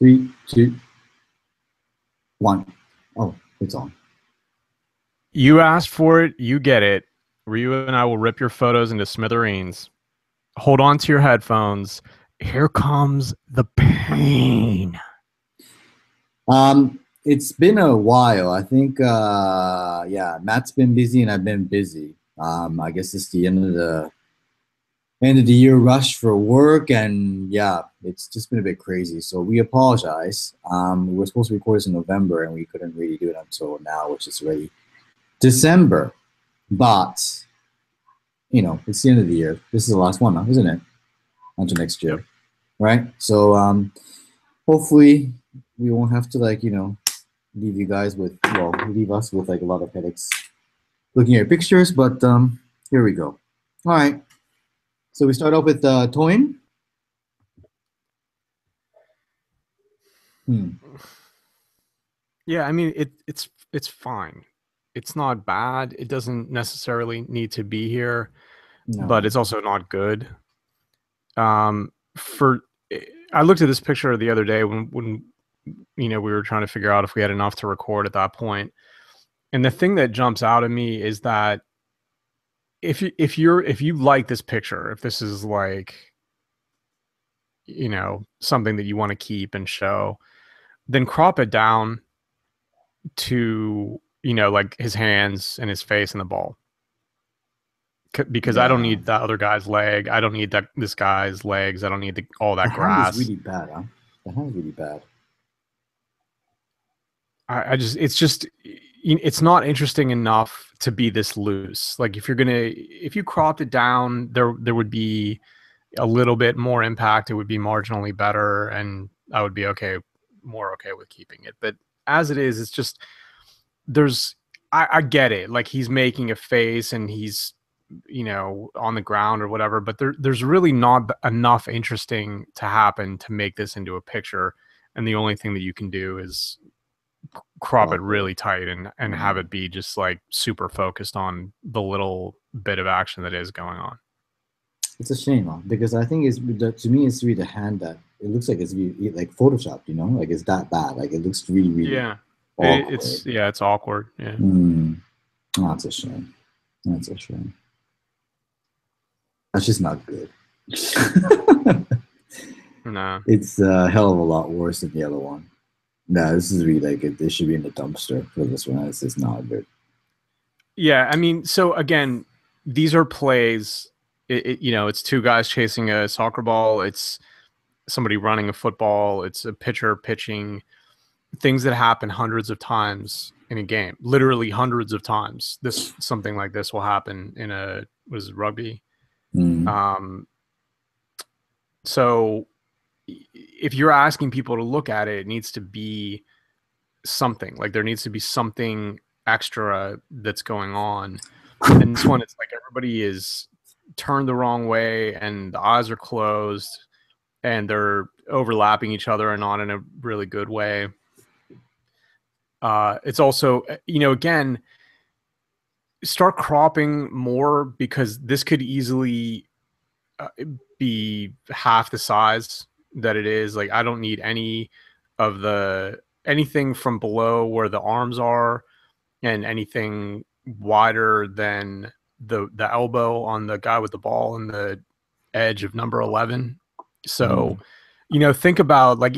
Three, two, one. Oh, it's on. You asked for it, you get it. Ryu and I will rip your photos into smithereens. Hold on to your headphones. Here comes the pain. It's been a while. I think yeah, Matt's been busy and I've been busy. I guess it's the end of the year rush for work, and yeah, it's just been a bit crazy. So we apologize. We were supposed to record this in November and we couldn't really do it until now, which is already December. But you know, it's the end of the year. This is the last one now, isn't it? Until next year. Yep. Right? So hopefully we won't have to leave you guys with leave us with like a lot of headaches looking at pictures, but here we go. All right. So we start off with Toyin. Yeah, I mean it's fine. It's not bad. It doesn't necessarily need to be here, but it's also not good. I looked at this picture the other day when we were trying to figure out if we had enough to record at that point. And the thing that jumps out at me is that if you like this picture, if this is like something that you want to keep and show, then crop it down to like his hands and his face and the ball, because I don't need that other guy's leg. I don't need this guy's legs. I don't need all that grass. Hand is really bad, huh? The hand's really bad. It's not interesting enough to be this loose. Like if you cropped it down, there would be a little bit more impact. It would be marginally better, and I would be more okay with keeping it. But as it is, it's just I get it. Like he's making a face and he's on the ground or whatever, but there's really not enough interesting to happen to make this into a picture. And the only thing that you can do is crop it really tight and have it be just like super focused on the little bit of action that is going on. It's a shame, huh? Because I think to me it's really the hand that it looks like it's really like photoshopped, like it's that bad. Like it looks really awkward. It's awkward. Yeah. Oh, that's a shame. That's a shame. That's just not good. Nah. It's a hell of a lot worse than the other one. No, this is really like this should be in the dumpster for this one. This is not good. Yeah, I mean, so again, these are plays. It's two guys chasing a soccer ball. It's somebody running a football. It's a pitcher pitching. Things that happen hundreds of times in a game, literally hundreds of times. Something like this will happen in rugby. So if you're asking people to look at it, it needs to be something. Like there needs to be something extra that's going on. And this one, it's like everybody is turned the wrong way and the eyes are closed and they're overlapping each other and not in a really good way. It's also, again, start cropping more, because this could easily be half the size that it is. Like I don't need anything from below where the arms are and anything wider than the elbow on the guy with the ball and the edge of number 11. So think about like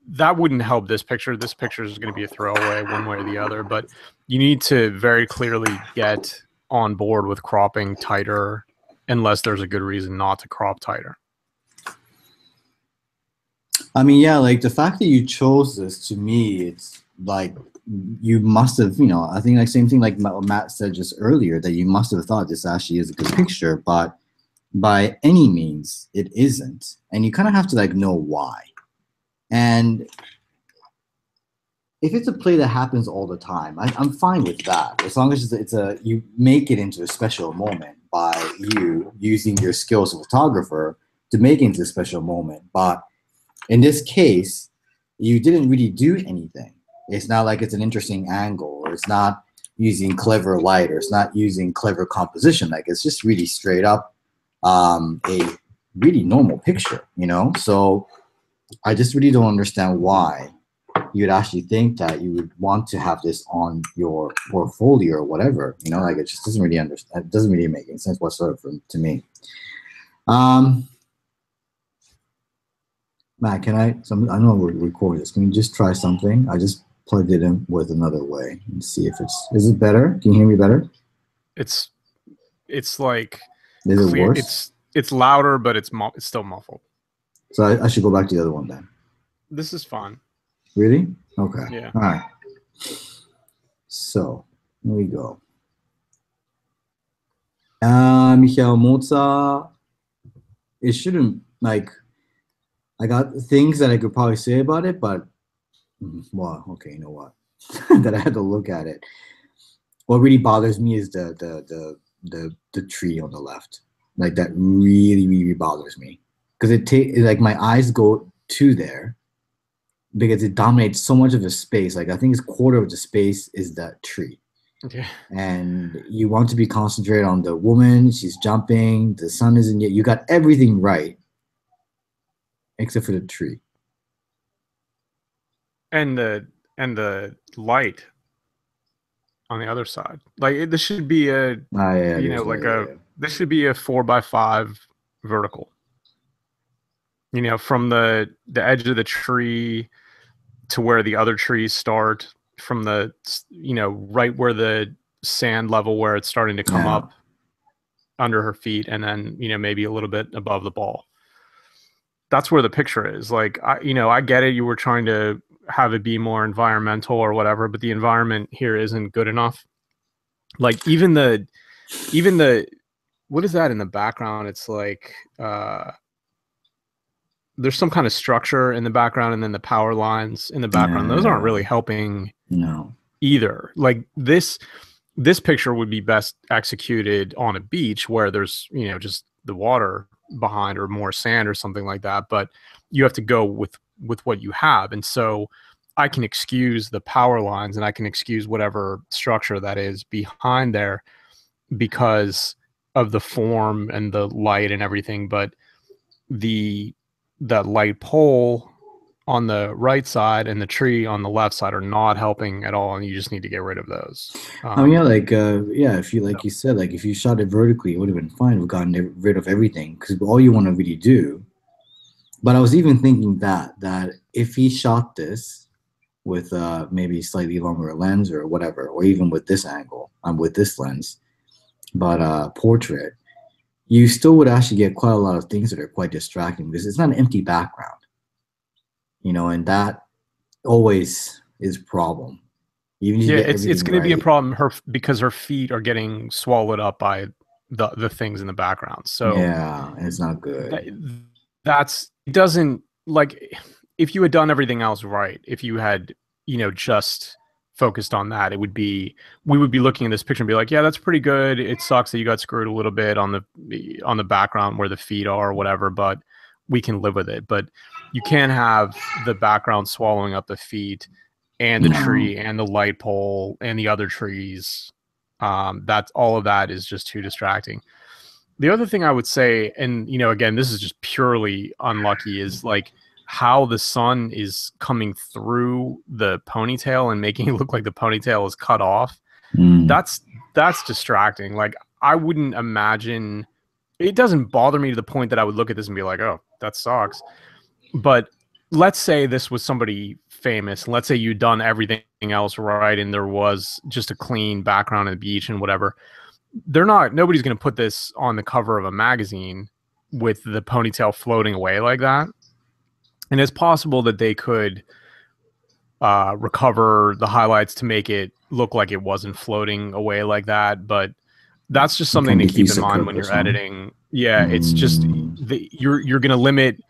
that wouldn't help this picture. This picture is going to be a throwaway one way or the other, but you need to very clearly get on board with cropping tighter, unless there's a good reason not to crop tighter. I mean, yeah, like the fact that you chose this, to me, it's like you must have, I think like same thing like Matt said just earlier, that you must have thought this actually is a good picture, but by any means it isn't. And you kind of have to like know why. And if it's a play that happens all the time, I'm fine with that, as long as you make it into a special moment by you using your skills as a photographer to make it into a special moment. But in this case, you didn't really do anything. It's not like it's an interesting angle, or it's not using clever light, or it's not using clever composition. Like it's just really straight up a really normal picture, So I just really don't understand why you'd actually think that you would want to have this on your portfolio or whatever. You know, like it just doesn't really understand. It doesn't really make any sense whatsoever to me. Um, Matt, can I? I know we're recording this. Can you just try something? I just plugged it in with another way and see if it's. Is it better? Can you hear me better? It's like Is it clear. worse? It's louder, but it's still muffled. So I should go back to the other one then. This is fine. Really? Okay. Yeah. All right. So here we go. Michael Mozart. It shouldn't like. I got things that I could probably say about it, but well, okay, you know what? That I had to look at it. What really bothers me is the tree on the left. Like that really bothers me because like my eyes go to there because it dominates so much of the space. Like I think it's quarter of the space is that tree. Yeah. And you want to be concentrated on the woman. She's jumping. The sun isn't yet. You got everything right except for the tree. And the light on the other side. Like this should be a this should be a 4x5 vertical. You know, from the edge of the tree to where the other trees start, from the right where the sand level where it's starting to come up under her feet, and then maybe a little bit above the ball. That's where the picture is. Like I get it. You were trying to have it be more environmental or whatever, but the environment here isn't good enough. Like even the what is that in the background? It's like there's some kind of structure in the background, and then the power lines in the background. Those aren't really helping either. Like this picture would be best executed on a beach where there's just the water behind or more sand or something like that, but you have to go with what you have. And so I can excuse the power lines and I can excuse whatever structure that is behind there because of the form and the light and everything, but that light pole on the right side and the tree on the left side are not helping at all, and you just need to get rid of those. If you you said, like if you shot it vertically, it would have been fine. We've gotten rid of everything because all you want to really do. But I was even thinking that if he shot this with maybe slightly longer lens or whatever, or even with this angle, with this lens, but portrait, you still would actually get quite a lot of things that are quite distracting because it's not an empty background. And that always is a problem. Even it's going to be a problem because her feet are getting swallowed up by the things in the background. So yeah, it's not good. It doesn't, like, if you had done everything else right, if you had just focused on that, we would be looking at this picture and be like, yeah, that's pretty good. It sucks that you got screwed a little bit on the background where the feet are or whatever, but we can live with it. But you can't have the background swallowing up the feet and the tree and the light pole and the other trees. That's all of that is just too distracting. The other thing I would say, and again, this is just purely unlucky, is like how the sun is coming through the ponytail and making it look like the ponytail is cut off. That's distracting. Like I wouldn't imagine, it doesn't bother me to the point that I would look at this and be like, oh, that sucks. But let's say this was somebody famous. Let's say you'd done everything else right and there was just a clean background on the beach and whatever. Nobody's going to put this on the cover of a magazine with the ponytail floating away like that. And it's possible that they could recover the highlights to make it look like it wasn't floating away like that. But that's just something to keep in mind when you're editing. Yeah, it's just you're going to limit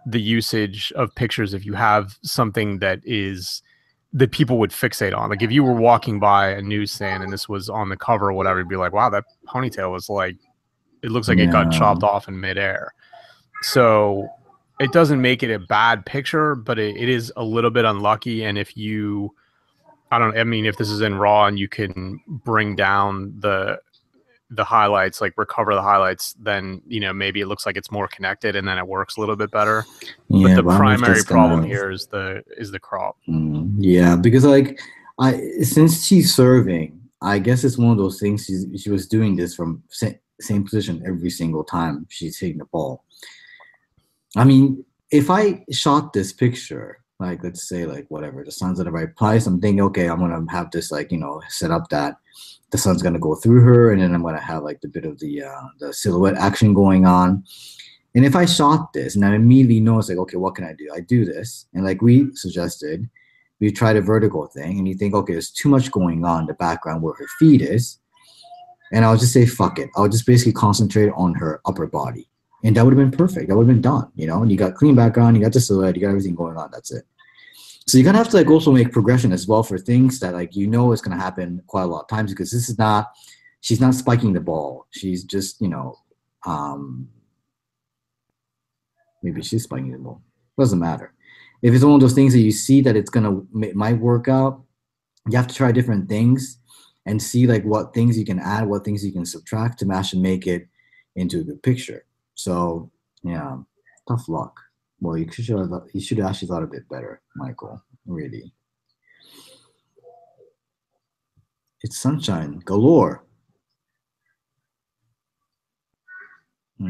the usage of pictures if you have something that people would fixate on. Like if you were walking by a newsstand and this was on the cover or whatever, you'd be like, wow, that ponytail was like, it looks like it got chopped off in midair. So it doesn't make it a bad picture, but it is a little bit unlucky. And if if this is in RAW and you can bring down the the highlights, like recover the highlights, then, you know, maybe it looks like it's more connected and then it works a little bit better. But Yeah, the but I don't know if primary that's problem gonna. here is the crop. Yeah, because like since she's serving, I guess it's one of those things. She was doing this from same position every single time she's hitting the ball. I mean, if I shot this picture, like let's say like whatever, the sun's at the right place, I'm thinking, okay, I'm gonna have this like, you know, set up that the sun's gonna go through her, and then I'm gonna have like the bit of the silhouette action going on. And if I shot this and I immediately know it's like, okay, what can I do? I do this, and like we suggested, we try the vertical thing, and you think, okay, there's too much going on in the background where her feet is, and I'll just say, fuck it. I'll just basically concentrate on her upper body. And that would have been perfect. That would have been done, you know? And you got clean background, you got the silhouette, you got everything going on. That's it. So you're gonna have to like also make progression as well for things that like you know is gonna happen quite a lot of times, because this is not, she's not spiking the ball. She's just, you know, maybe she's spiking the ball. Doesn't matter. If it's one of those things that you see that it's gonna might work out, you have to try different things and see like what things you can add, what things you can subtract to match and make it into a good picture. So yeah, tough luck. Well, you should have actually thought a bit better, Michael. Really, it's sunshine galore. I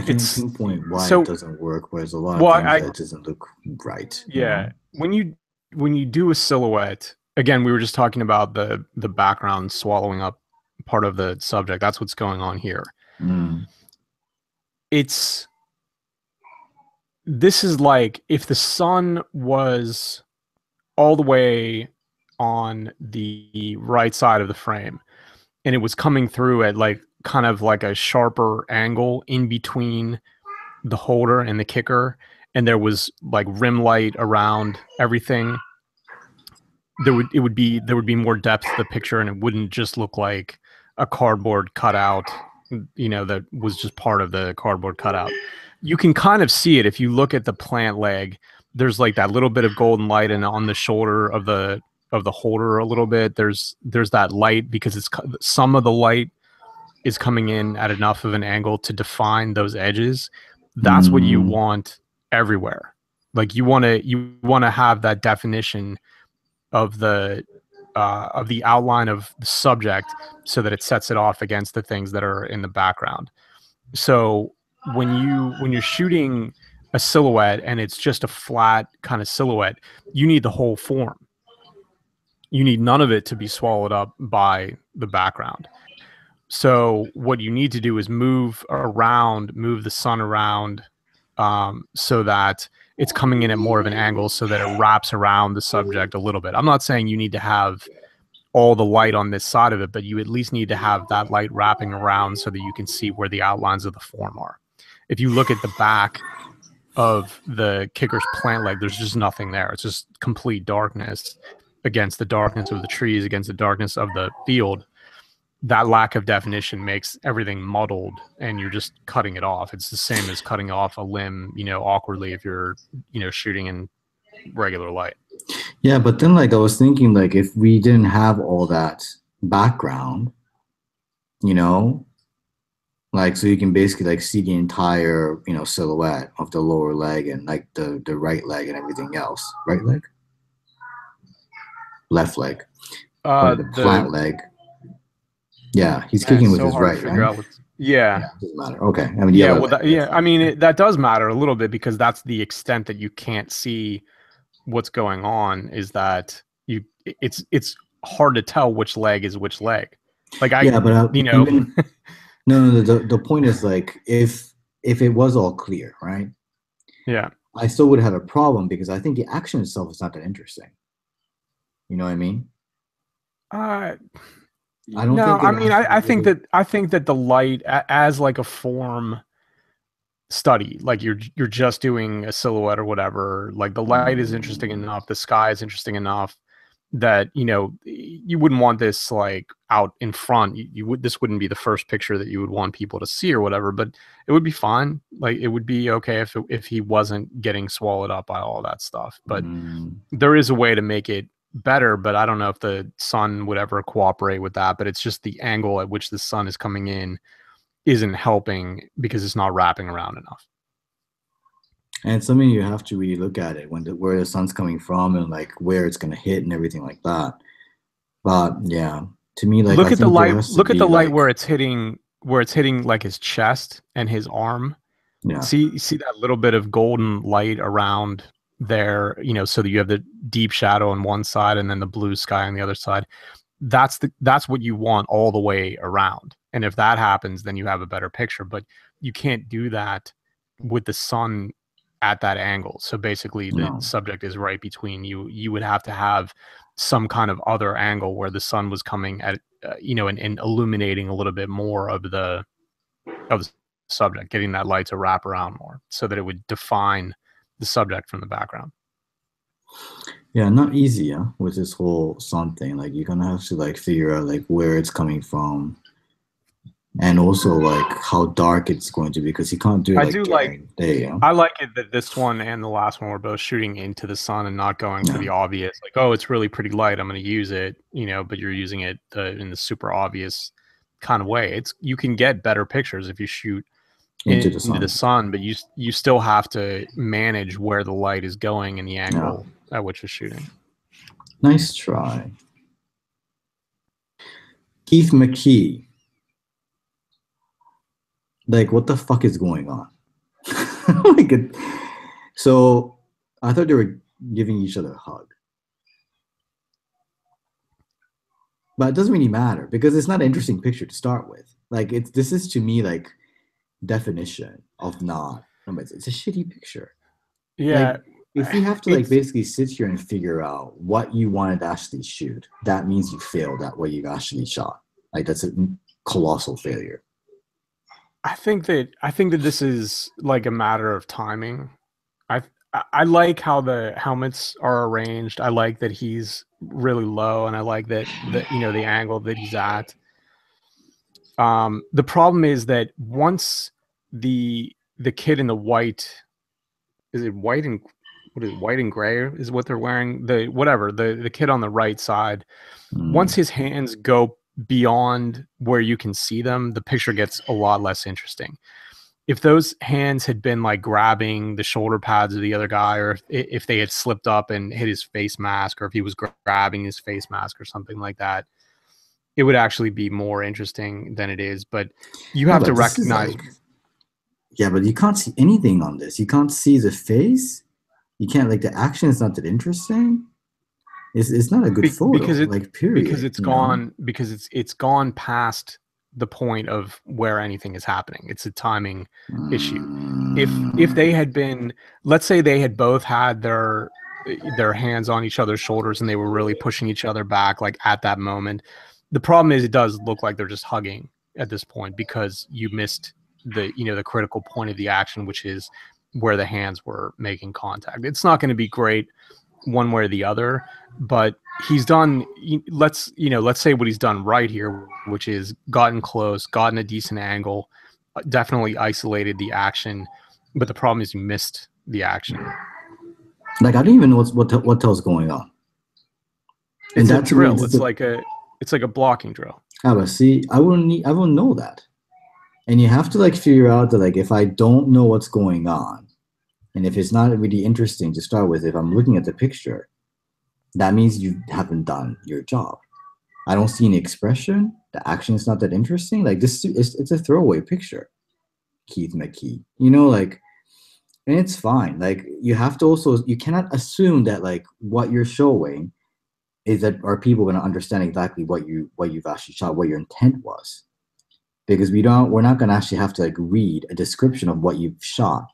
can pinpoint why it doesn't work, whereas a lot of times that doesn't look right. Yeah, you know? when you do a silhouette, again, we were just talking about the background swallowing up part of the subject. That's what's going on here. This is like if the sun was all the way on the right side of the frame and it was coming through at like kind of like a sharper angle in between the holder and the kicker, and there was like rim light around everything, there would be more depth to the picture, and it wouldn't just look like a cardboard cutout, you know, that was just part of the cardboard cutout. You can kind of see it if you look at the plant leg. There's like that little bit of golden light, and on the shoulder of the holder a little bit, there's that light, because it's some of the light is coming in at enough of an angle to define those edges. That's what you want everywhere. Like you want to have that definition of the outline of the subject, so that it sets it off against the things that are in the background. So when you're shooting a silhouette and it's just a flat kind of silhouette, you need the whole form. You need none of it to be swallowed up by the background. So what you need to do is move the sun around, so that it's coming in at more of an angle, so that it wraps around the subject a little bit. I'm not saying you need to have all the light on this side of it, but you at least need to have that light wrapping around so that you can see where the outlines of the form are. If you look at the back of the kicker's plant leg, there's just nothing there. It's just complete darkness against the darkness of the trees, against the darkness of the field. That lack of definition makes everything muddled, and you're just cutting it off. It's the same as cutting off a limb, you know, awkwardly if you're, you know, shooting in regular light. Yeah, but then like I was thinking, like if we didn't have all that background, you know, like so you can basically like see the entire, you know, silhouette of the lower leg and like the right leg and everything else. Right leg? Left leg. The plant leg. Yeah, he's kicking with his right, right? Yeah. Doesn't matter. Okay. I mean, yeah, well, I mean, that does matter a little bit, because that's the extent that you can't see what's going on, is that it's hard to tell which leg is which leg. Like you know. Even, no, the point is like if it was all clear, right? Yeah. I still would have a problem, because I think the action itself is not that interesting. You know what I mean? I think that the light as like a form study, like you're just doing a silhouette or whatever, like the light is interesting enough, the sky is interesting enough that, you know, you wouldn't want this like out in front. This wouldn't be the first picture that you would want people to see or whatever, but it would be fine. Like it would be okay if he wasn't getting swallowed up by all that stuff. But there is a way to make it better, but I don't know if the sun would ever cooperate with that. But it's just the angle at which the sun is coming in isn't helping because it's not wrapping around enough. And it's something you have to really look at it when where the sun's coming from and like where it's gonna hit and everything like that. But yeah, to me, like Look I at the think there light. has to Look at the be light like, where it's hitting like his chest and his arm. yeah, See that little bit of golden light around there, so that you have the deep shadow on one side and then the blue sky on the other side. That's what you want all the way around. And if that happens, then you have a better picture. But you can't do that with the sun at that angle. So basically the no, subject is right between you. You would have to have some kind of other angle where the sun was coming at, and illuminating a little bit more of the subject, getting that light to wrap around more so that it would define the subject from the background. yeah, not easy, yeah, with this whole sun thing. Like you're gonna have to like figure out like where it's coming from and also like how dark it's going to be because you can't do it I like do like during the day, yeah. I like it that this one and the last one were both shooting into the sun and not going for Yeah, the obvious, like, oh, it's really pretty light, I'm going to use it, but you're using it in the super obvious kind of way. You can get better pictures if you shoot into the into the sun. sun, but you still have to manage where the light is going and the Yeah, angle at which you're shooting. nice try. Keith McKee. Like, what the fuck is going on? Like, so I thought they were giving each other a hug, but it doesn't really matter because it's not an interesting picture to start with. Like, this is to me like definition of not. It's a shitty picture. Yeah, Like, if you have to like basically sit here and figure out what you wanted to actually shoot, that means you failed at what you actually shot. Like, that's a colossal failure. I think that this is like a matter of timing. I I like how the helmets are arranged. I like that he's really low, and I like that the angle that he's at. The problem is that once the kid in the white, is it white and what is it, white and gray is what they're wearing, the kid on the right side, once his hands go beyond where you can see them, the picture gets a lot less interesting. If those hands had been like grabbing the shoulder pads of the other guy, or if they had slipped up and hit his face mask, or if he was grabbing his face mask or something like that, it would actually be more interesting than it is. But you have to But this is recognize. like, yeah, but you can't see anything on this. You can't see the face. You can't like the action is not that interesting. It's not a good photo. Like period. Because it's gone because it's gone past the point of where anything is happening. It's a timing issue. If they had been, let's say they had both had their hands on each other's shoulders and they were really pushing each other back like at that moment. The problem is it does look like they're just hugging at this point because you missed the critical point of the action, which is where the hands were making contact. It's not going to be great one way or the other, but he's done, let's say what he's done right here, which is gotten close, gotten a decent angle, definitely isolated the action, but the problem is you missed the action. Like I don't even know what the hell's going on. It's a drill. It's like a blocking drill. Ah, but see, I wouldn't know that. And you have to like figure out that like if I don't know what's going on, and if it's not really interesting to start with, if I'm looking at the picture, that means you haven't done your job. I don't see any expression. The action is not that interesting. Like this, it's a throwaway picture. Keith McKee, like, and it's fine. Like you have to also, you cannot assume that like what you're showing is that are people going to understand exactly what you've actually shot, what your intent was, because we're not going to actually have to like read a description of what you've shot.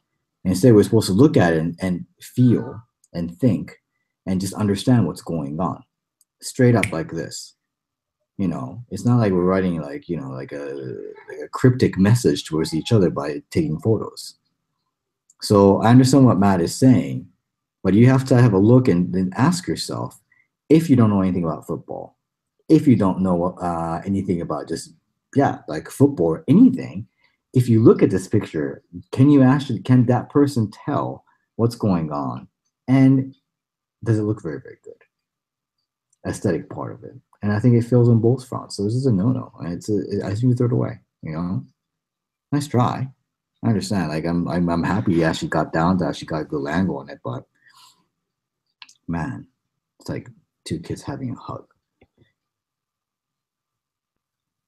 Instead, we're supposed to look at it and feel and think and just understand what's going on, straight up like this. It's not like we're writing like like a cryptic message towards each other by taking photos. So I understand what Matt is saying, but you have to have a look and then ask yourself, if you don't know anything about football, if you don't know anything about just like football or anything, if you look at this picture, can that person tell what's going on? And does it look very, very good? aesthetic part of it. And I think it fails on both fronts. So this is a no-no. And I think you throw it away, you know? Nice try. I understand. Like I'm happy he actually got down to actually got a good angle on it, but man, it's like two kids having a hug.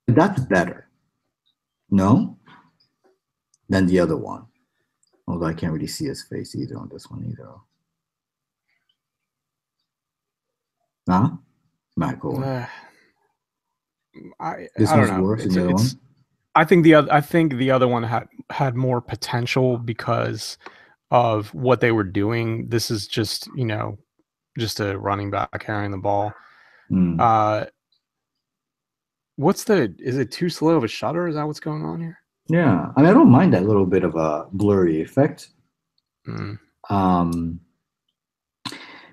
But that's better, no? Than the other one. Although I can't really see his face either on this one either. Huh? Matt, go on. This I don't one's know. worse than the other one. I think the other one had more potential because of what they were doing. This is just, you know, just a running back carrying the ball. Is it too slow of a shutter? Is that what's going on here? Yeah, I mean, I don't mind that little bit of a blurry effect.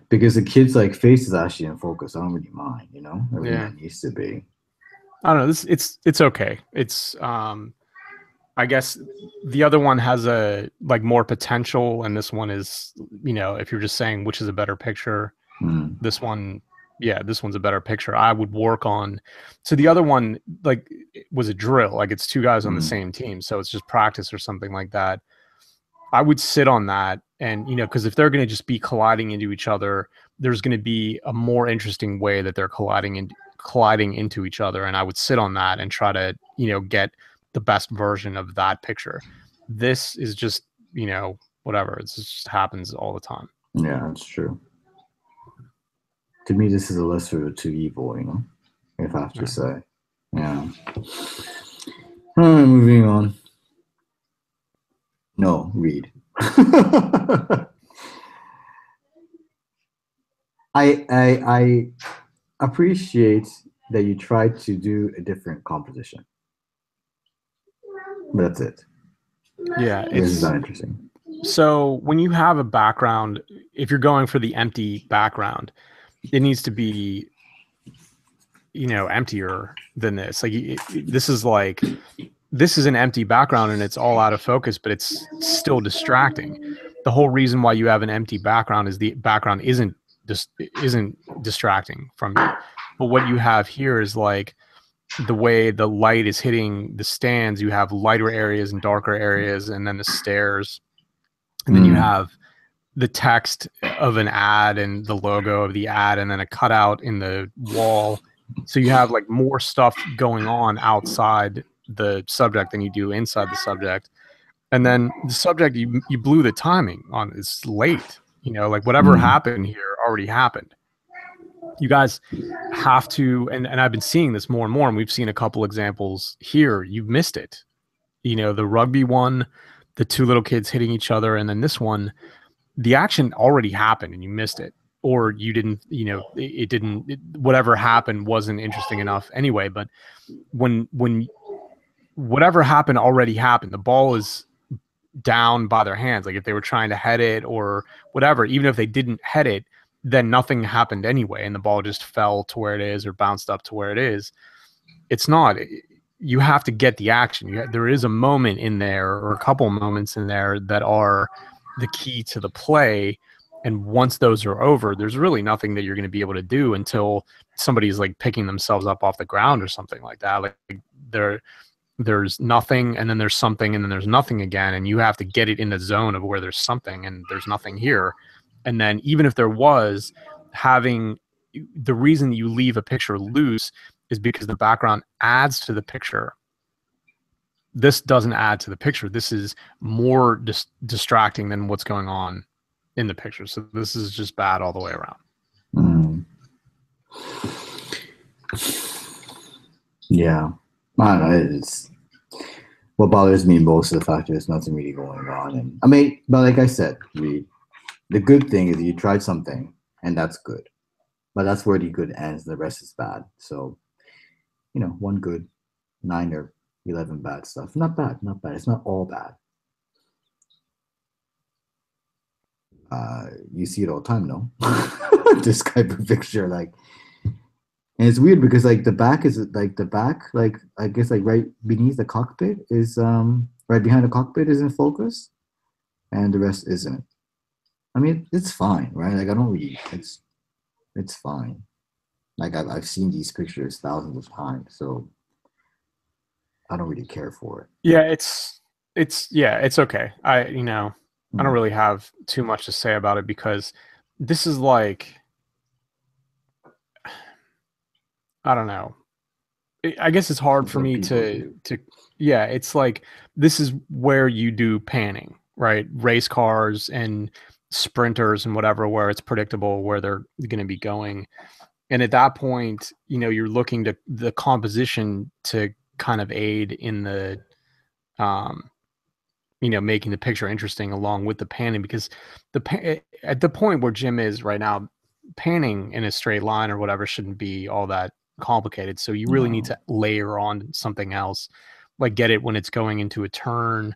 Because the kid's like face is actually in focus. I don't really mind, you know, everything that needs to be. I don't know. It's okay. It's I guess the other one has a like more potential, and this one is, you know, if you're just saying which is a better picture, this one, yeah, this one's a better picture. I would work on. So the other one like was a drill, like it's two guys on the same team, so it's just practice or something like that. I would sit on that, and you know, because if they're going to just be colliding into each other, there's going to be a more interesting way that they're colliding into each other, and I would sit on that and try to, you know, get the best version of that picture. This is just, you know, whatever. It just happens all the time. Yeah, that's true. To me, this is a lesser of two evil, you know, if I have to say. Yeah. All right, moving on. No, read. I appreciate that you tried to do a different composition. But that's it. Yeah, it's not interesting. So when you have a background, if you're going for the empty background, it needs to be, you know, emptier than this. Like this is an empty background and it's all out of focus, but it's still distracting. The whole reason why you have an empty background is the background isn't distracting from you. But what you have here is like the way the light is hitting the stands. You have lighter areas and darker areas, and then the stairs, and then you have the text of an ad and the logo of the ad, and then a cutout in the wall. So you have like more stuff going on outside the subject than you do inside the subject. And then the subject, you blew the timing on. It's late, you know, like whatever happened here already happened. You guys have to, and I've been seeing this more and more, and we've seen a couple examples here. You've missed it. You know, the rugby one, the two little kids hitting each other, and then this one, the action already happened and you missed it, or you didn't, you know, whatever happened wasn't interesting enough anyway. But when whatever happened already happened, the ball is down by their hands. Like if they were trying to head it or whatever, even if they didn't head it, then nothing happened anyway, and the ball just fell to where it is or bounced up to where it is. It's not. You have to get the action. There is a moment in there, or a couple moments in there, that are the key to the play. And once those are over, there's really nothing that you're going to be able to do until somebody's like picking themselves up off the ground or something like that. Like there's nothing, and then there's something, and then there's nothing again, and you have to get it in the zone of where there's something, and there's nothing here. And then even if there was, having the reason you leave a picture loose is because the background adds to the picture. This doesn't add to the picture. This is more distracting than what's going on in the picture. So this is just bad all the way around. Yeah. I don't know. It's what bothers me most of the fact that there's nothing really going on. And I mean, but like I said, the good thing is you tried something, and that's good. But that's where the good ends. The rest is bad. So, you know, 1 good, 9 or 11 bad stuff. Not bad. Not bad. It's not all bad. You see it all the time, no? This type of picture, like, and it's weird because like the back, like I guess like right beneath the cockpit is right behind the cockpit is in focus, and the rest isn't. I mean, it's fine, right? Like I don't really, it's fine. Like I've seen these pictures thousands of times, so I don't really care for it. Yeah, it's okay. I don't Mm. really have too much to say about it because this is like, I don't know. I guess it's hard That's for what me people do. to yeah, it's like this is where you do panning, right? Race cars and sprinters and whatever, where it's predictable where they're going to be going. And at that point, you're looking to the composition to kind of aid in the um making the picture interesting along with the panning, because at the point where Jim is right now, panning in a straight line or whatever shouldn't be all that complicated. So you really need No, to layer on something else, like get it when it's going into a turn,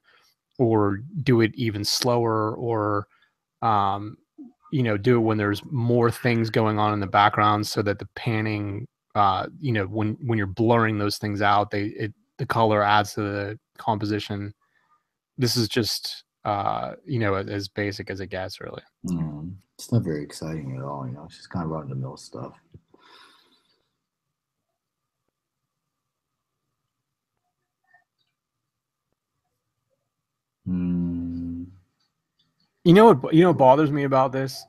or do it even slower, or um, do it when there's more things going on in the background, so that the panning, when you're blurring those things out, the color adds to the composition. This is just as basic as it gets, really. it's not very exciting at all. It's just kind of run of the mill stuff. Mm, What bothers me about this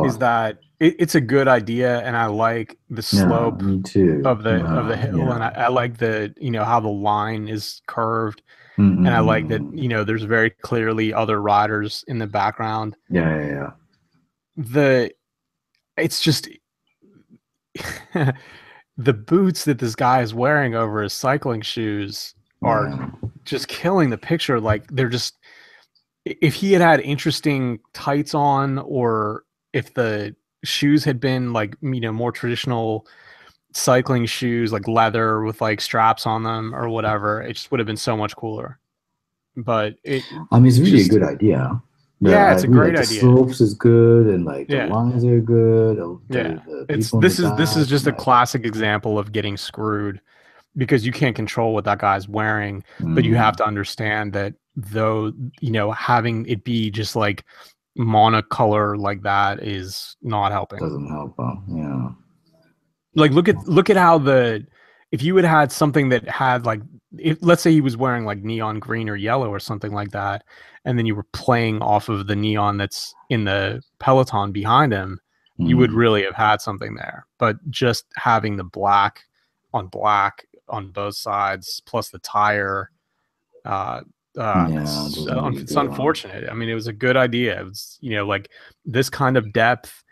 is what? that it's a good idea, and I like the Yeah, slope me too. of the hill, and Yeah. I like the how the line is curved, and I like that Mm-mm-mm. there's very clearly other riders in the background. Yeah, yeah, yeah. The It's just the boots that this guy is wearing over his cycling shoes are Yeah. just killing the picture. Like, they're just, if he had interesting tights on, or if the shoes had been like, more traditional cycling shoes, like leather with like straps on them or whatever, it just would have been so much cooler. But it I mean, it's really a just, good idea. yeah, I it's a agree. Like great the idea. slopes is good, and like the Yeah. lines are good. Yeah. The It's people in the this is back, just a like, classic example of getting screwed, because you can't control what that guy's wearing, but you have mm, to understand that, though, having it be just like monocolor like that is not helping. doesn't help. Yeah. Like, look at how if you had something that had like, if let's say he was wearing like neon green or yellow or something like that, and then you were playing off of the neon that's in the peloton behind him, you would Mm, really have had something there. But just having the black on both sides, plus the tire, uh yeah, it doesn't really it's go. unfortunate. I mean, it was a good idea. It was, like, this kind of depth.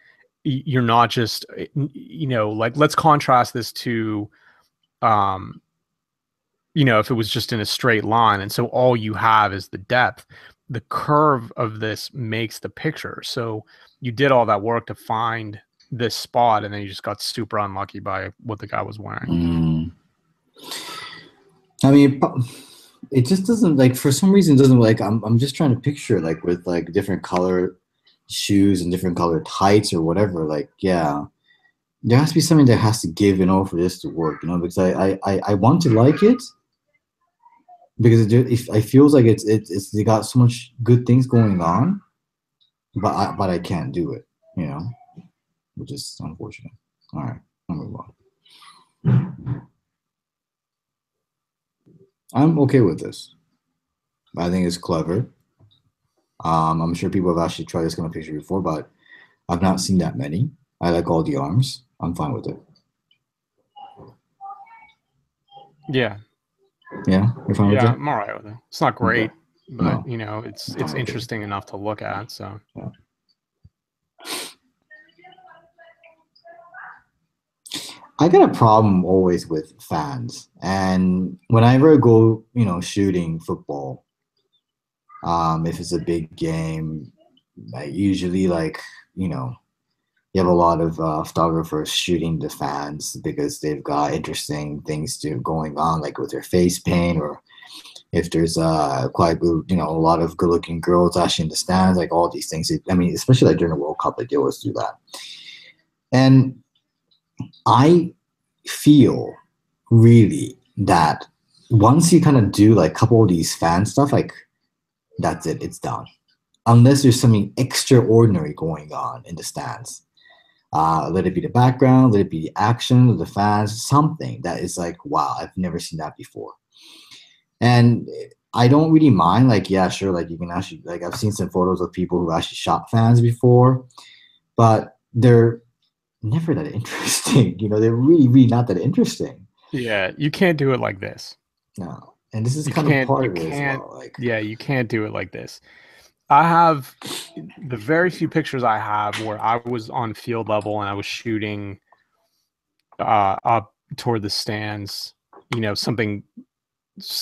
You're not just, like, let's contrast this to, um if it was just in a straight line, and so all you have is the depth. The curve of this makes the picture. So you did all that work to find this spot, and then you just got super unlucky by what the guy was wearing. Mm. I mean, it just doesn't, like, for some reason it doesn't, like, I'm just trying to picture, like, with like different color shoes and different color tights or whatever. Like, yeah, there has to be something that has to give in order for this to work. Because I want to like it, because if I feels like it's they got so much good things going on, but I can't do it. Which is unfortunate. All right, I'll move on. I'm okay with this. I think it's clever. I'm sure people have actually tried this kind of picture before, but I've not seen that many. I like all the arms. I'm fine with it. Yeah. Yeah, you're fine with Yeah, it? I'm all right with it. It's not Okay. great, but No, it's fine with it. interesting enough to look at. So Yeah. I got a problem always with fans. And whenever I go, shooting football, if it's a big game, I usually, like, you know, you have a lot of photographers shooting the fans because they've got interesting things going on, like with their face paint, or if there's quite good, a lot of good-looking girls actually in the stands, like all these things. I mean, especially like during the World Cup, like they always do that. And I feel really that once you kind of do like a couple of these fan stuff, like that's it, it's done. Unless there's something extraordinary going on in the stands. Let it be the background, let it be the action, the fans, something that is like, wow, I've never seen that before. And I don't really mind. Like, yeah, sure. Like, you can actually, like, I've seen some photos of people who actually shot fans before, but they're never that interesting. They're really, really not that interesting. Yeah, you can't do it like this. No. And this is You kind of can't. part You of it as can't. well. Like, Yeah, you can't do it like this. I have the very few pictures I have where I was on field level and I was shooting up toward the stands. Something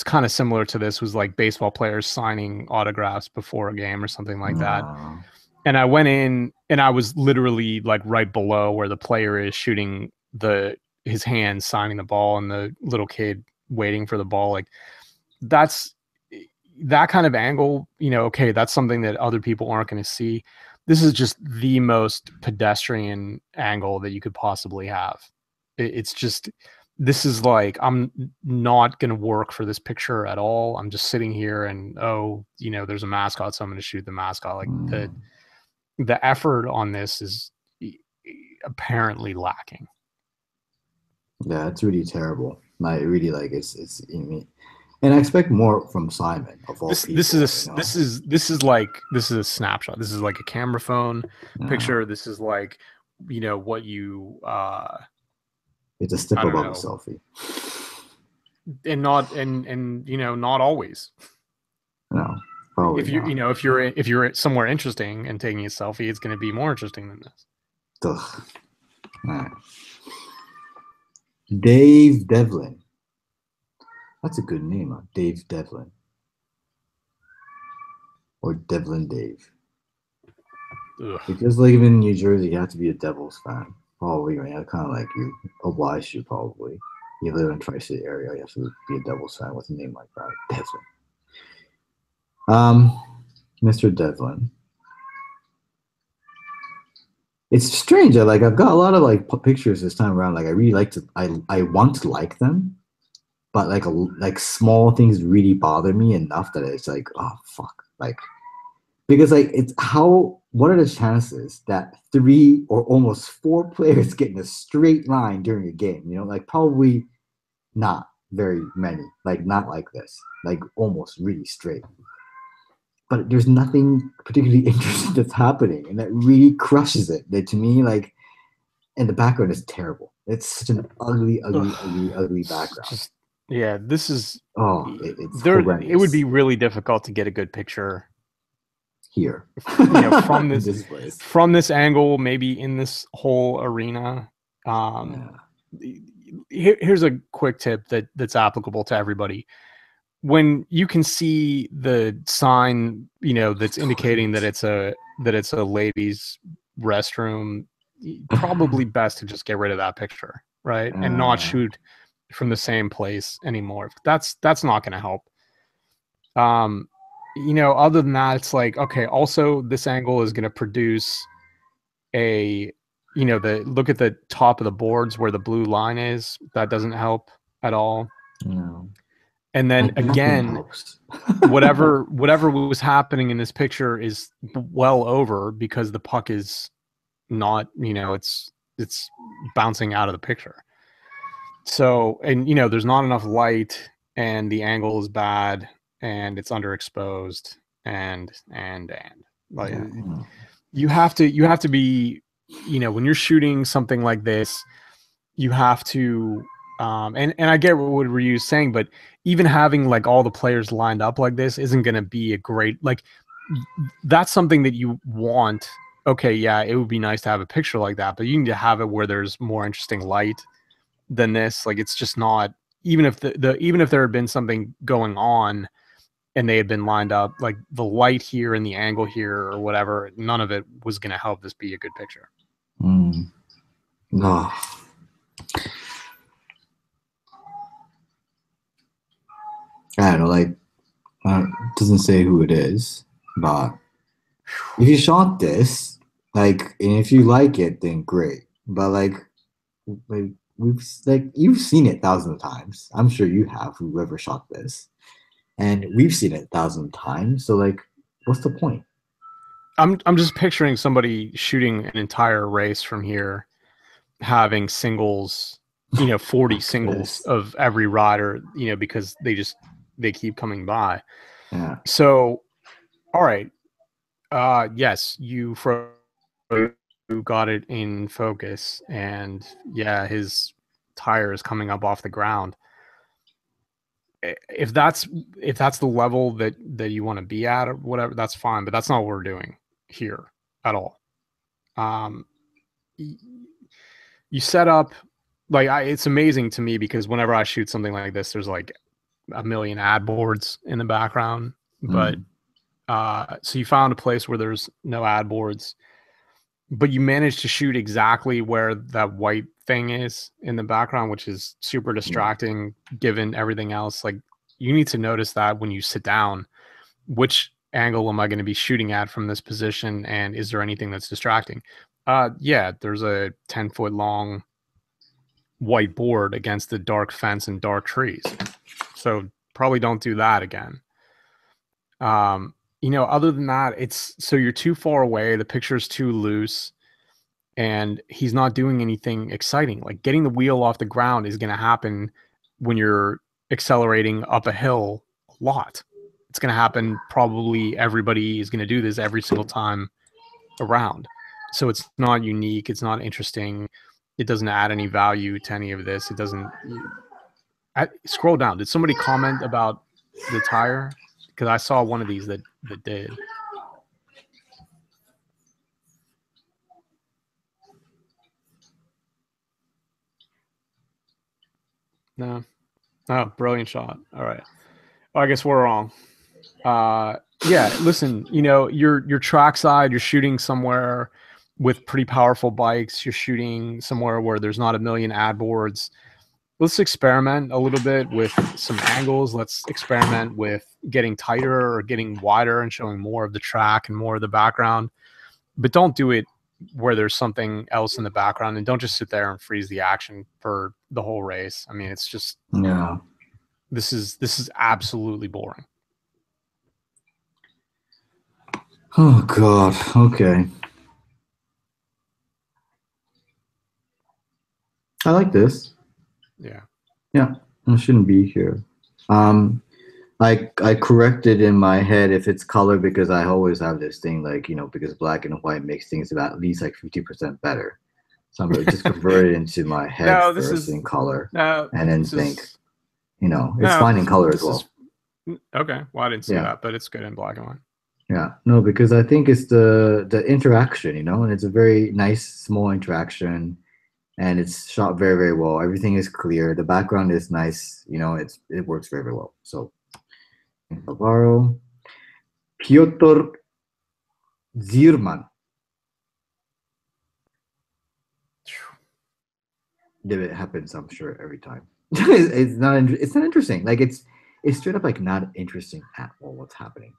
kind of similar to this was like baseball players signing autographs before a game or something like that. And I went in and I was literally like right below where the player is shooting his hand signing the ball and the little kid waiting for the ball. Like that's that kind of angle, okay, that's something that other people aren't going to see. This is just the most pedestrian angle that you could possibly have. It's just, this is like, I'm not going to work for this picture at all. I'm just sitting here and, there's a mascot, so I'm going to shoot the mascot. Like the effort on this is apparently lacking. yeah, it's really terrible. Like, really, like, it's and I expect more from Simon of all people. This is a snapshot. This is like a camera phone picture. This is like, what you it's a step above a selfie. And not not always. No, probably if you're somewhere interesting and taking a selfie, it's going to be more interesting than this. Ugh. All right. Dave Devlin. That's a good name, huh? Dave Devlin. Or Devlin Dave. Ugh. Because living in New Jersey, you have to be a Devils fan. Probably, right? Kind of like you, obliged you probably. You live in Tri-State area, you have to be a Devils fan with a name like that. Devlin. Mr. Devlin. It's strange. I've got a lot of like pictures this time around. Like, I really like to, I want to like them, but like small things really bother me enough that it's like, oh fuck, like, because like what are the chances that 3 or almost 4 players get in a straight line during a game? Like, probably not very many. Like, not like this. Like, almost really straight. But there's nothing particularly interesting that's happening, and that really crushes it. That, to me, like, and the background is terrible. It's such an ugly background. Yeah, this is. It's horrendous. It would be really difficult to get a good picture here, from this angle, maybe in this whole arena. Here's a quick tip that's applicable to everybody. When you can see the sign, that's indicating that it's a ladies' restroom, probably best to just get rid of that picture, right? And not shoot from the same place anymore. That's not going to help. Other than that, it's like, okay, also this angle is going to produce look at the top of the boards where the blue line is. That doesn't help at all. No. And then again, whatever was happening in this picture is well over, because the puck is not, it's bouncing out of the picture. So, and there's not enough light, and the angle is bad, and it's underexposed, and like you have to be, when you're shooting something like this, you have to and I get what Ryu's saying, but even having like all the players lined up like this isn't going to be a great, like, that's something that you want. Okay, yeah, it would be nice to have a picture like that, but you need to have it where there's more interesting light than this. Like, it's just not, even if even if there had been something going on and they had been lined up, like the light here and the angle here or whatever, none of it was going to help this be a good picture. No. I don't know, like, it doesn't say who it is, but if you shot this, like, and if you like it, then great. But like you've seen it thousands of times. I'm sure you have, whoever shot this, and we've seen it thousands of times. So like, what's the point? I'm just picturing somebody shooting an entire race from here having singles, 40 singles of every rider, because they keep coming by. Yeah. So, all right. Yes, you got it in focus, and yeah, his tire is coming up off the ground. If that's the level that you want to be at or whatever, that's fine, but that's not what we're doing here at all. You set up it's amazing to me because whenever I shoot something like this, there's like a million ad boards in the background, but so you found a place where there's no ad boards, but you managed to shoot exactly where that white thing is in the background, which is super distracting given everything else. Like, you need to notice that when you sit down, which angle am I going to be shooting at from this position, and is there anything that's distracting? Yeah, there's a 10-foot long white board against the dark fence and dark trees, so probably don't do that again. Other than that, so you're too far away, the picture's too loose, and he's not doing anything exciting. Like, getting the wheel off the ground is going to happen when you're accelerating up a hill a lot. It's going to happen. Probably everybody is going to do this every single time around. So it's not unique. It's not interesting. It doesn't add any value to any of this. It doesn't. Scroll down. Did somebody comment about the tire? Because I saw one of these that did. No. Oh, brilliant shot. All right. I guess we're wrong. Yeah, listen, you're trackside, you're shooting somewhere with pretty powerful bikes, you're shooting somewhere where there's not a million ad boards. Let's experiment a little bit with some angles. Let's experiment with getting tighter or getting wider and showing more of the track and more of the background. But don't do it where there's something else in the background, and don't just sit there and freeze the action for the whole race. I mean, it's just this is absolutely boring. Oh God. Okay. I like this. Yeah. Yeah. I shouldn't be here. I corrected in my head if it's color because I always have this thing because black and white makes things about at least like 50% better. So I'm going to just convert it into my head first in color and then think, it's fine in color as well. Okay. Well, I didn't see that, but it's good in black and white. Yeah. No, because I think it's the interaction, and it's a very nice small interaction. And it's shot very, very well. Everything is clear. The background is nice. It works very, very well. So, Navarro, Piotr Zierman. It happens, I'm sure, every time. It's not interesting. Like, it's straight up like not interesting at all what's happening.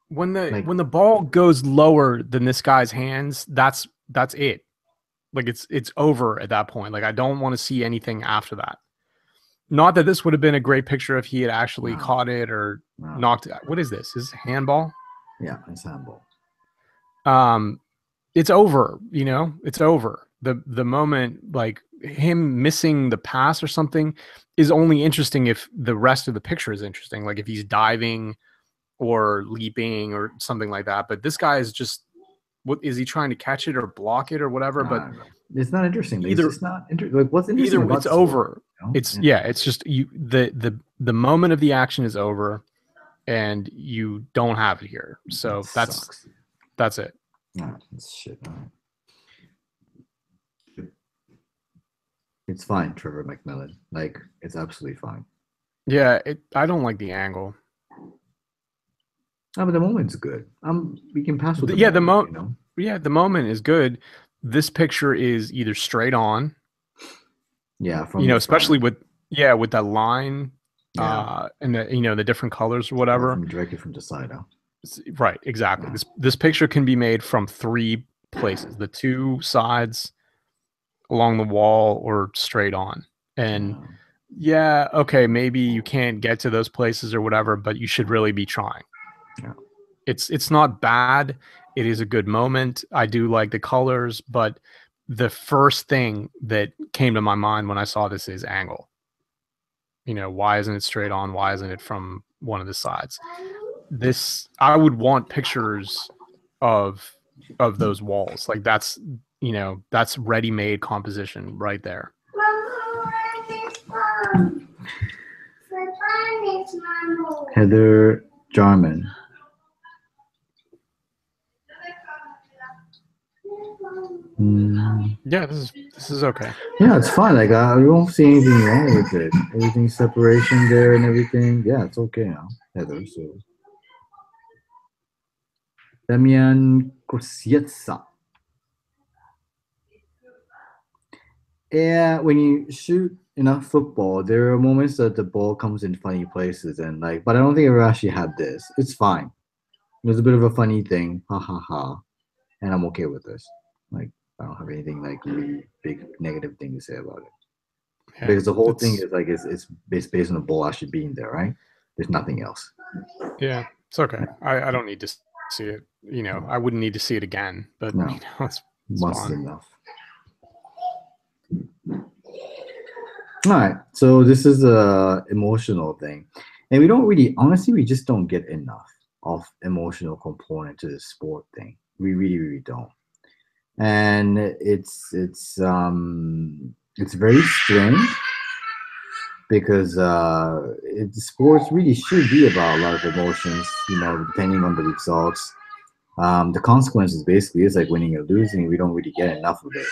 When the ball goes lower than this guy's hands, that's it. Like, it's over at that point. Like, I don't want to see anything after that. Not that this would have been a great picture if he had actually caught it or knocked it. What is this? Is handball? Yeah, it's handball. It's over, it's over. The moment, like, him missing the pass or something is only interesting if the rest of the picture is interesting. Like, if he's diving or leaping or something like that. But this guy is just, what is he trying to catch it or block it or whatever? But it's not interesting. It's not interesting. Like, what's interesting? Either it's over. It's it's just the moment of the action is over, and you don't have it here. So that's it. No, it's shit. It's fine, Trevor McMillan. Like, it's absolutely fine. Yeah, I don't like the angle. Oh, but the moment's good. We can pass with the moment. Yeah, the moment is good. This picture is either straight on. Yeah, from especially with that line, and the different colors or whatever. Directly from the side, huh? Right, exactly. Yeah. This picture can be made from 3 places: the 2 sides, along the wall, or straight on. And okay, maybe you can't get to those places or whatever, but you should really be trying. Yeah. It's not bad. It is a good moment. I do like the colors, but the first thing that came to my mind when I saw this is angle. You know, why isn't it straight on? Why isn't it from one of the sides? This, I would want pictures of those walls. Like that's, you know, that's ready-made composition right there. Heather Jarman. Yeah, this is okay. Yeah, it's fine. Like I don't see anything wrong with it. Everything separation there and everything. Yeah, it's okay now, Heather. So Damian Kosietsa. Yeah, when you shoot enough football, there are moments that the ball comes in funny places, and like, but I don't think I ever actually had this. It's fine. It was a bit of a funny thing, ha ha ha, and I'm okay with this. Like, I don't have anything like really big negative thing to say about it. Yeah, because the whole thing is like it's based on the ball actually being there, right? There's nothing else. Yeah, it's okay. I don't need to see it. You know, I wouldn't need to see it again. But no, you know, it's once is enough. All right, so this is a emotional thing, and we don't really, honestly, we just don't get enough of emotional component to the sport thing. We really don't, and it's very strange because sports really should be about a lot of emotions. You know, depending on the results, the consequences basically is like winning or losing. We don't really get enough of it.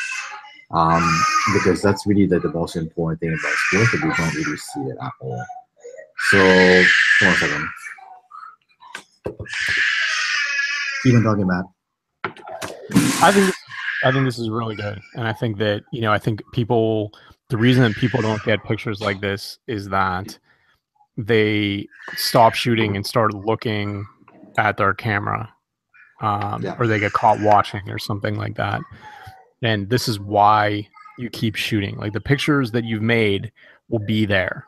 Because that's really the most important thing about sports, that we don't really see it at all. So, hold on a second. Keep on talking, Matt. I think this is really good, and I think that, you know, I think people, the reason that people don't get pictures like this is that they stop shooting and start looking at their camera, or they get caught watching or something like that. And this is why you keep shooting. Like the pictures that you've made will be there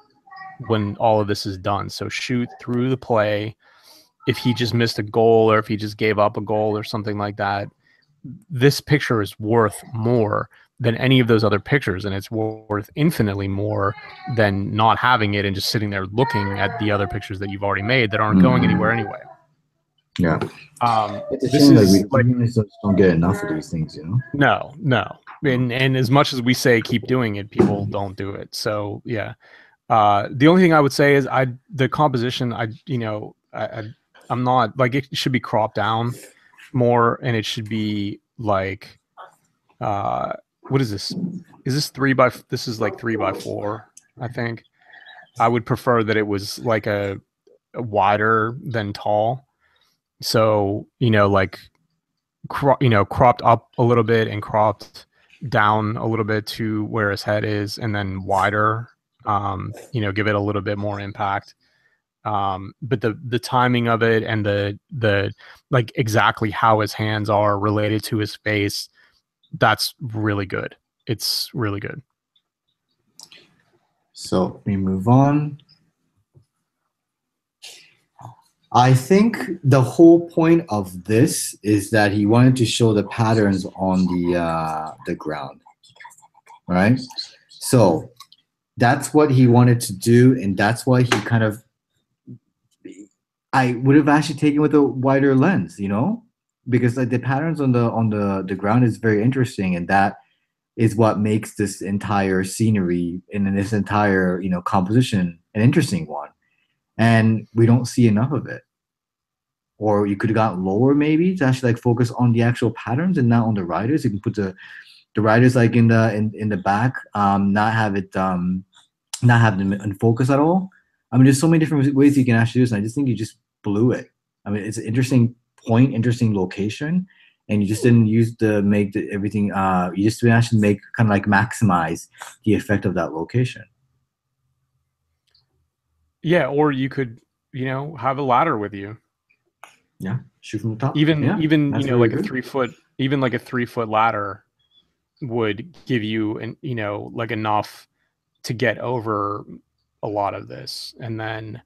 when all of this is done. So shoot through the play. If he just missed a goal, or if he just gave up a goal or something like that, this picture is worth more than any of those other pictures. And it's worth infinitely more than not having it and just sitting there looking at the other pictures that you've already made that aren't going anywhere anyway. Yeah. It's a shame we just don't get enough of these things, you know? No. And as much as we say keep doing it, people don't do it. So yeah. The only thing I would say is the composition, I'm not like, it should be cropped down more, and it should be like, what is this? Is this this is like 3x4, I think. I would prefer that it was like a wider than tall. So, you know, like, cropped up a little bit and cropped down a little bit to where his head is, and then wider, you know, give it a little bit more impact. But the timing of it and the like exactly how his hands are related to his face, that's really good. It's really good. So we move on. I think the whole point of this is that he wanted to show the patterns on the ground, right? So that's what he wanted to do, and that's why he kind of, I would have actually taken with a wider lens, you know, because like the patterns on the ground is very interesting, and that is what makes this entire scenery and this entire, you know, composition an interesting one. And we don't see enough of it. Or you could have got lower maybe to actually like focus on the actual patterns and not on the riders. You can put the riders like in the back, not have them in focus at all. I mean, there's so many different ways you can actually do this, and I just think you just blew it. I mean, it's an interesting point, interesting location, and you just didn't make everything. You just didn't actually make kind of like maximize the effect of that location. Yeah, or you could, you know, have a ladder with you. Yeah, shoot from the top. Even you know, like good. a 3-foot ladder would give you you know, like enough to get over a lot of this. And then,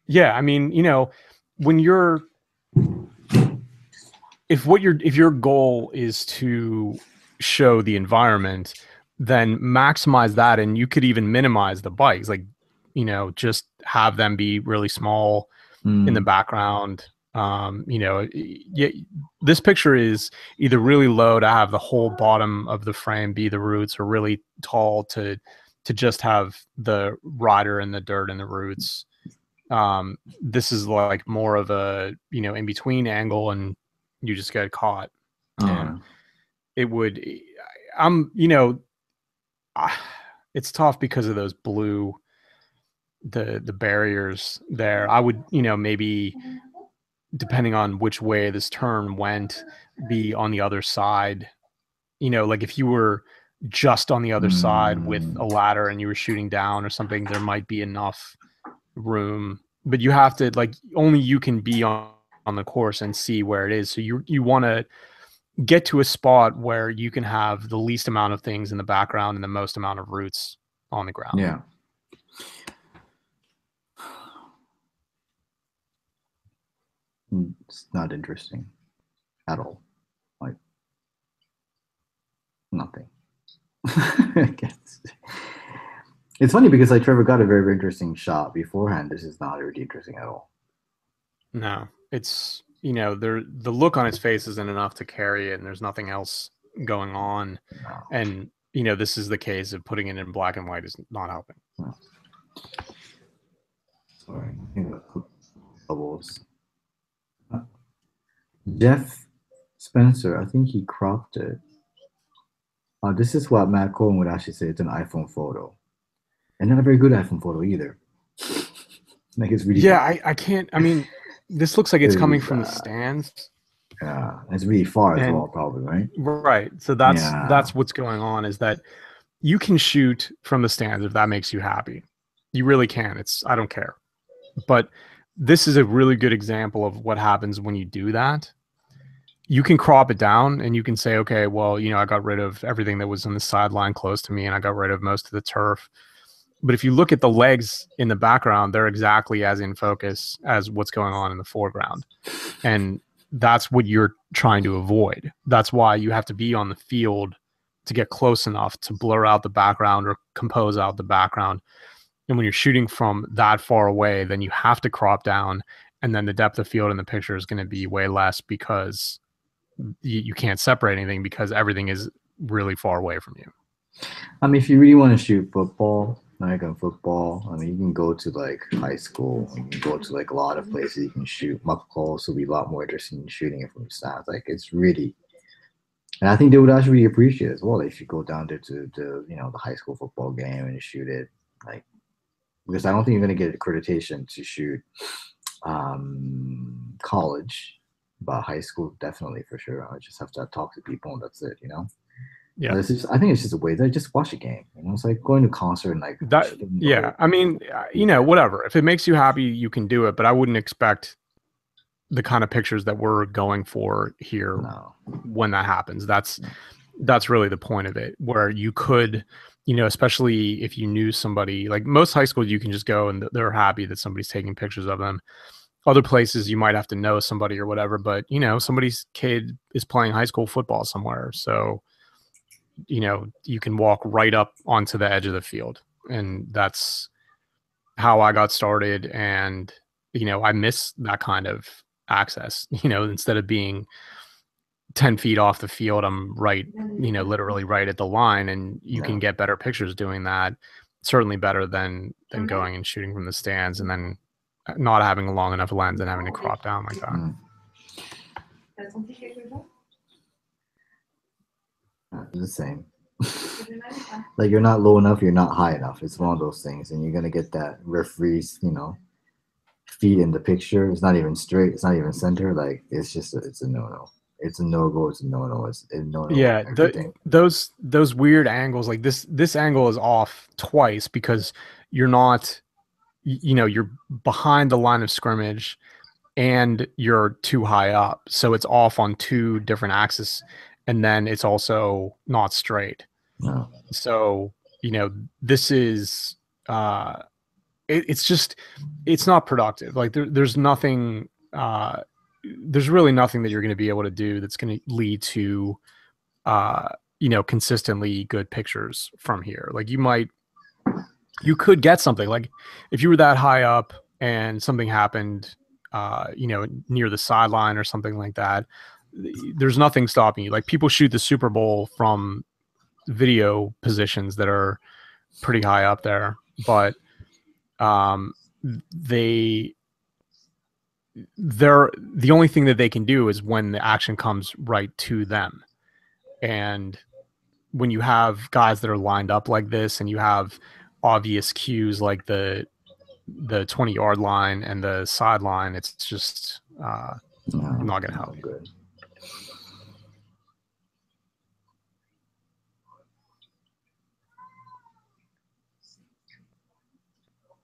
yeah, I mean, you know, when if your goal is to show the environment, then maximize that. And you could even minimize the bikes, like, just have them be really small in the background. Yeah, this picture is either really low to have the whole bottom of the frame be the roots, or really tall to just have the rider and the dirt and the roots. This is like more of a, in between angle, and you just get caught. It would, it's tough because of those blue, the barriers there. I would, maybe depending on which way this turn went, be on the other side. Like if you were just on the other side with a ladder and you were shooting down or something, there might be enough room, but you have to, like, only you can be on the course and see where it is. So you want to get to a spot where you can have the least amount of things in the background and the most amount of roots on the ground. Yeah. It's not interesting at all. Like nothing. It's funny because like Trevor got a very, very interesting shot beforehand. This is not really interesting at all. No, it's, the look on his face isn't enough to carry it, and there's nothing else going on. No. And this is the case of putting it in black and white is not helping. No. Sorry, I think bubbles. Jeff Spencer, I think he cropped it. This is what Matt Cohen would actually say. It's an iPhone photo, and not a very good iPhone photo either. Like it's really I can't. I mean, this looks like it's coming from the stands. Yeah, it's really far as well, probably, right? Right. So that's what's going on, is that you can shoot from the stands if that makes you happy. You really can. I don't care. But this is a really good example of what happens when you do that. You can crop it down and you can say, okay, well, I got rid of everything that was on the sideline close to me, and I got rid of most of the turf. But if you look at the legs in the background, they're exactly as in focus as what's going on in the foreground. And that's what you're trying to avoid. That's why you have to be on the field to get close enough to blur out the background or compose out the background. And when you're shooting from that far away, then you have to crop down, and then the depth of field in the picture is going to be way less because you can't separate anything because everything is really far away from you. I mean, if you really want to shoot football, American football, I mean, you can go to like high school. You can go to like a lot of places you can shoot. Muck calls will be a lot more interesting in shooting it from the stands. Like it's really, and I think they would actually really appreciate it as well if you go down there to the high school football game and shoot it. Like, because I don't think you're going to get accreditation to shoot college, but high school definitely for sure. I just have to talk to people and that's it, Yeah, I think it's just a way that I just watch a game. It's like going to a concert and like that. Yeah, I mean, whatever. If it makes you happy, you can do it. But I wouldn't expect the kind of pictures that we're going for here when that happens. That's really the point of it, where you could, especially if you knew somebody. Like most high schools, you can just go and they're happy that somebody's taking pictures of them. Other places you might have to know somebody or whatever, but somebody's kid is playing high school football somewhere, so you can walk right up onto the edge of the field. And that's how I got started. And I miss that kind of access. Instead of being 10 feet off the field, I'm right, literally right at the line, and you can get better pictures doing that. Certainly better than going and shooting from the stands and then not having a long enough lens and having to crop down like that. The same. Like you're not low enough, you're not high enough. It's one of those things, and you're gonna get that referee's, feet in the picture. It's not even straight. It's not even center. Like it's just it's a no-no. It's a no-go. It's a no-no. It's a no-no. Yeah, those weird angles, like this angle is off twice because you're not. You're behind the line of scrimmage and you're too high up. So it's off on two different axes. And then it's also not straight. No. So, this is, it's not productive. Like there's nothing, there's really nothing that you're going to be able to do that's going to lead to, consistently good pictures from here. Like you could get something like if you were that high up and something happened, near the sideline or something like that, there's nothing stopping you. Like people shoot the Super Bowl from video positions that are pretty high up there, but um, they're the only thing that they can do is when the action comes right to them. And when you have guys that are lined up like this and you have obvious cues like the 20-yard line and the sideline, it's just not going to help. Good.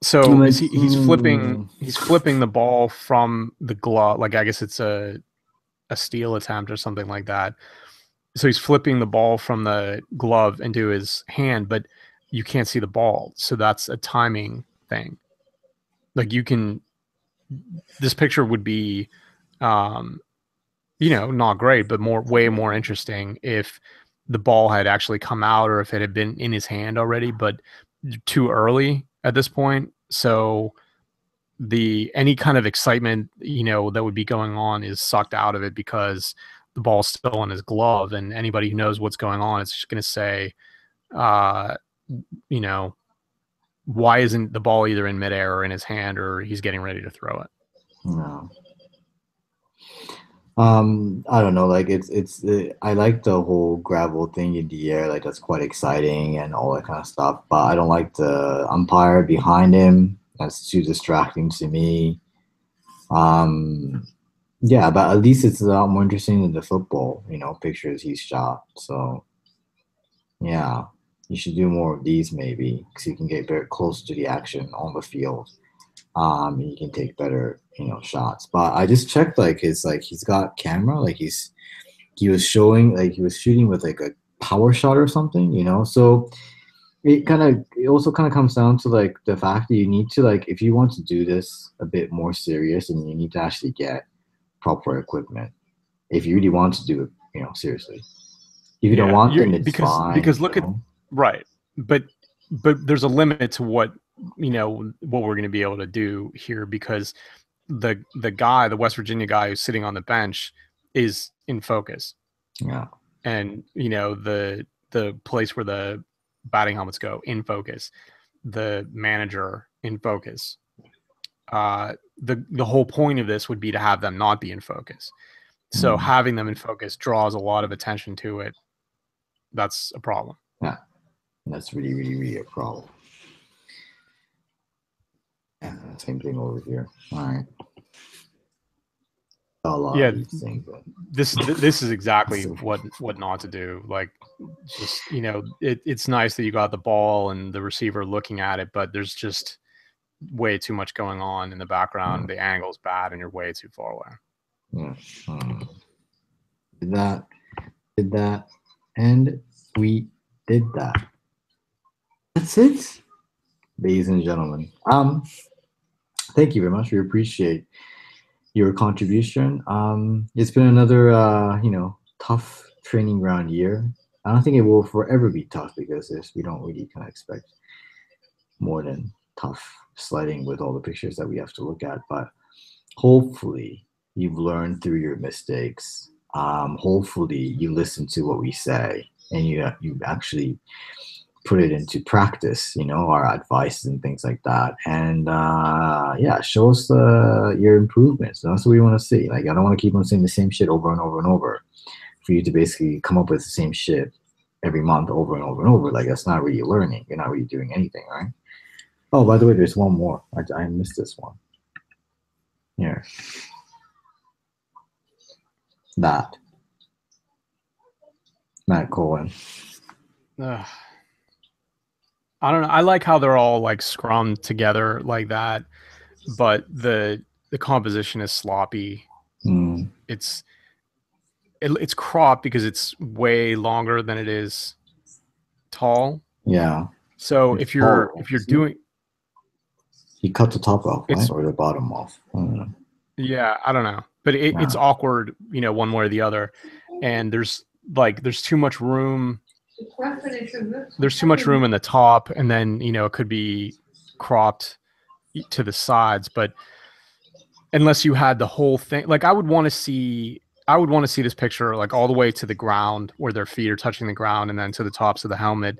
So he's flipping the ball from the glove. Like I guess it's a steal attempt or something like that. So he's flipping the ball from the glove into his hand, but you can't see the ball. So that's a timing thing. Like this picture would be, not great, but way more interesting if the ball had actually come out or if it had been in his hand already, but too early at this point. So any kind of excitement, that would be going on is sucked out of it because the ball's still in his glove, and anybody who knows what's going on is just going to say, why isn't the ball either in midair or in his hand or he's getting ready to throw it? No. I don't know, like I like the whole gravel thing in the air, like that's quite exciting and all that kind of stuff, but I don't like the umpire behind him. That's too distracting to me. Yeah, but at least it's a lot more interesting than the football, pictures he's shot. So yeah, you should do more of these maybe because you can get very close to the action on the field. You can take better, shots. But I just checked, like he's got camera, like he was showing, like he was shooting with like a power shot or something, So it also kind of comes down to like the fact that you need to, like, if you want to do this a bit more serious, and you need to actually get proper equipment if you really want to do it, seriously. If you don't want, then it's fine. Because look at right, but there's a limit to what what we're going to be able to do here, because the West Virginia guy who's sitting on the bench is in focus. Yeah. And the place where the batting helmets go, in focus. The manager, in focus. The whole point of this would be to have them not be in focus. So having them in focus draws a lot of attention to it. That's a problem. Yeah. That's really, really, really a problem. Yeah, same thing over here. All right. A lot of these things. This is exactly what not to do. Like, just it's nice that you got the ball and the receiver looking at it, but there's just way too much going on in the background. The angle's bad, and you're way too far away. Yeah. Did that, and we did that. That's it, ladies and gentlemen. Thank you very much. We appreciate your contribution. It's been another, tough training ground year. I don't think it will forever be tough because we don't really kind of expect more than tough sledding with all the pictures that we have to look at. But hopefully you've learned through your mistakes. Hopefully you listen to what we say and you actually put it into practice, our advice and things like that. And show us your improvements. That's what we want to see. Like, I don't want to keep on saying the same shit over and over and over for you to basically come up with the same shit every month over and over and over. Like, that's not really learning. You're not really doing anything, right? Oh, by the way, there's one more. I missed this one. Here. That. Matt Cohen. I don't know. I like how they're all like scrummed together like that, but the composition is sloppy. It's cropped because it's way longer than it is tall. Yeah. So if you're doing, he cut the top off, right? Or the bottom off. I don't know. Yeah, I don't know, but it's awkward, one way or the other, and there's too much room there's too much room in the top, and then it could be cropped to the sides. But unless you had the whole thing, like I would want to see this picture like all the way to the ground where their feet are touching the ground, and then to the tops of the helmet,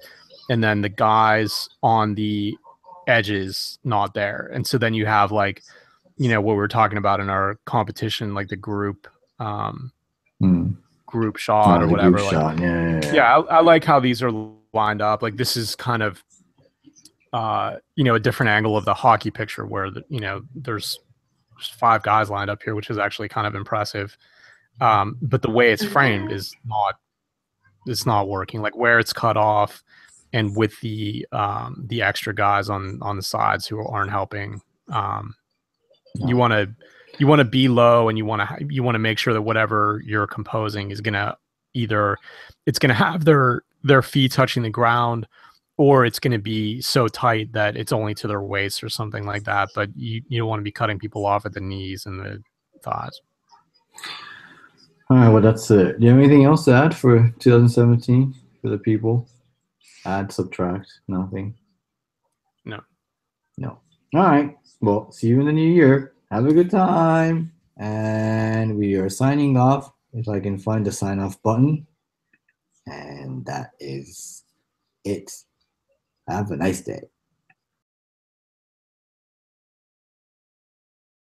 and then the guys on the edges not there. And so then you have like what we were talking about in our competition, like the group group shot or whatever. Like, shot. Yeah, I like how these are lined up. Like this is kind of a different angle of the hockey picture where there's 5 guys lined up here, which is actually kind of impressive. But the way it's framed is not working. Like where it's cut off, and with the extra guys on the sides who aren't helping. You want to be low, and you want to make sure that whatever you're composing is gonna either it's gonna have their feet touching the ground, or it's gonna be so tight that it's only to their waist or something like that. But you don't want to be cutting people off at the knees and the thighs. All right, well that's it. Do you have anything else to add for 2017 for the people? Add, subtract, nothing. No. All right. Well, see you in the new year. Have a good time. And we are signing off. If I can find the sign off button. And that is it. Have a nice day.